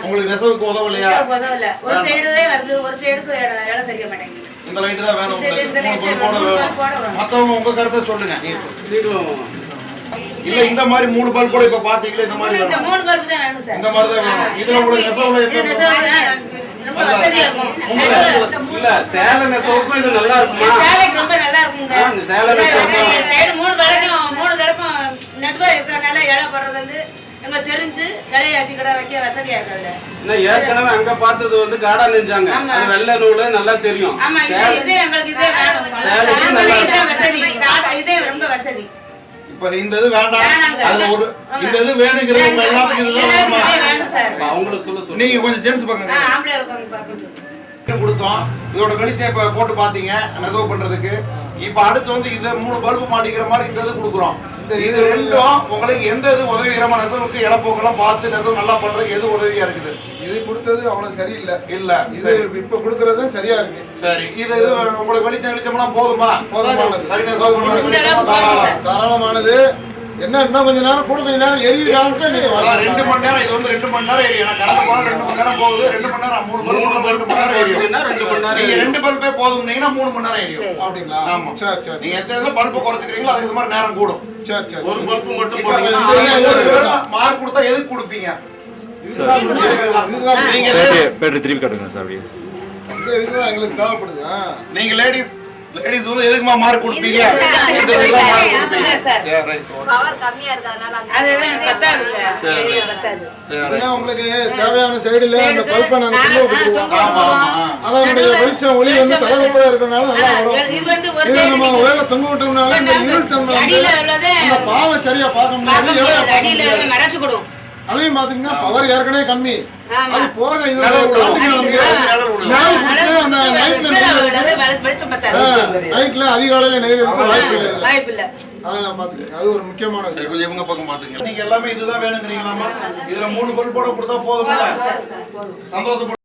உங்களுக்கு நெசவுக்கு உதவலையா? உதவல. ஒரு சைடுதே வருது, ஒரு சைடுக்கு இடம் தெரிய மாட்டேங்குது. இந்த லைட் தான் வேணும் உங்களுக்கு. மத்தவங்க உங்க கருத்தை சொல்லுங்க. இல்ல இந்த மாதிரி 3 பல்ப் கூட இப்ப பாத்தீங்களா? இந்த மாதிரி இந்த 3 பல்ப் தான் வேணும் சார். இந்த மாதிரி தான் வேணும். இதுல உங்களுக்கு நெசவுல ரொம்ப வசதியா இருக்கும். இல்ல சேலை நெசவுக்கு இது நல்லா இருக்குமா? சேலைக்கு ரொம்ப நல்லா இருக்குங்க. சேலை நெசவுக்கு சைடு 3 தடக்கும் நடுவா இருக்கறனால இலை போறது வந்து நம்ம தெரிஞ்சு இலைய அதி கடை வைக்க வசதியா இருக்குதுல. நான் ஏற்கனவே அங்க பார்த்தது வந்து காடா நெஞ்சாங்க. அது வெள்ளை நூலு நல்லா தெரியும். ஆமா இது உங்களுக்கு இதே வேணும். இதே வசதி. இதே ரொம்ப வசதி. இப்ப இந்த இது வேண்டாம். அதுல ஒரு இந்த இது வேணுங்கிறது எல்லாத்துக்கும் இதுதான் வேணும் சார். அவங்கள சொல்ல நீங்க கொஞ்சம் ஜென்ஸ் பக்கங்க. ஆம்பளை பக்கம் பாருங்க. கொடுத்தோம். இதோட வெளிச்சம் இப்ப போட்டு பாத்தீங்க நெசவு பண்றதுக்கு. இப்ப அடுத்து வந்து இத 3 பல்ப் மாட்டிக்கிற மாதிரி இந்த இது கொடுக்குறோம். இது ரெண்டும் உங்களுக்கு எந்த இது உதவிகரமா நெசவுக்கு இழப்போக்கெல்லாம் பார்த்து நெசவு நல்லா பண்றதுக்கு எது உதவியா இருக்குது? இது கொடுத்தது அவ்வளவு சரியில்லை. இல்ல இது இப்ப கொடுக்கறது சரியா இருக்கு. சரி இது உங்களுக்கு வெளிச்சம்லாம் போதுமா? போதுமானது. சரி நெசவு தாராளமானது. என்ன இன்னும் கொஞ்ச நேரம் கூட கொஞ்ச நேரம் எரியுறாங்க. நீங்க 2 மணி நேரம். இது வந்து 2 மணி நேரம் எரியும். நான் கடந்து போனா 2 மணி நேரம் போகுது. 2 மணி நேரம் 3 பல்ப் 2 மணி நேரம் எரியும். 2 மணி நேரம். நீங்க 2 பல்பே போதும்னீங்கன்னா 3 மணி நேரம் எரியும். அப்படிங்களா? ஆமா. சரி சரி. நீங்க எத்தனை பல்ப் குறைச்சிக்கிறீங்களோ அதுக்கு இது மாதிரி நேரம் கூடும். சரி சரி. ஒரு பல்ப் மட்டும் இப்ப போடுறீங்க. மார்க் கொடுத்தா எதுக்கு கொடுப்பீங்க? நீங்க பேட்டரி திருப்பி காட்டுங்க சார். அப்படியே இதுதான் எங்களுக்கு தேவைப்படுது. நீங்க லேடிஸ் வந்து எதுக்குமா மார்க் கொடுப்பீங்க? பவர் கம்மியா இருக்கறனால அதுதான் பத்தாது. ஏன்னா உங்களுக்கு தேவையான சைடுல அந்த பல்பை நாங்க அதனுடைய வெளிச்சம் ஒளி வந்து தகவல்பட இருக்கறனால நல்லா வரும். இது நம்ம வேலை தொங்க விட்டோம்னால இந்த இருள் தன்மை அந்த பாவை சரியா பார்க்க முடியாது. மறைச்சுடும். அதையும் பாத்தீங்கன்னா பவர் ஏற்கனவே கம்மி. அது போக இது நைட்ல அதிகாலையில நெய்யறதுக்கு வாய்ப்பு இல்லை. அதான் பாத்துக்கங்க. அது ஒரு முக்கியமான விஷயம். கொஞ்சம் இவங்க பக்கம் பாத்துங்க. நீங்க எல்லாமே இதுதான் வேணுங்கிறீங்களாமா? இதுல 3 பல்போட கொடுத்தா போதும். சந்தோஷம்.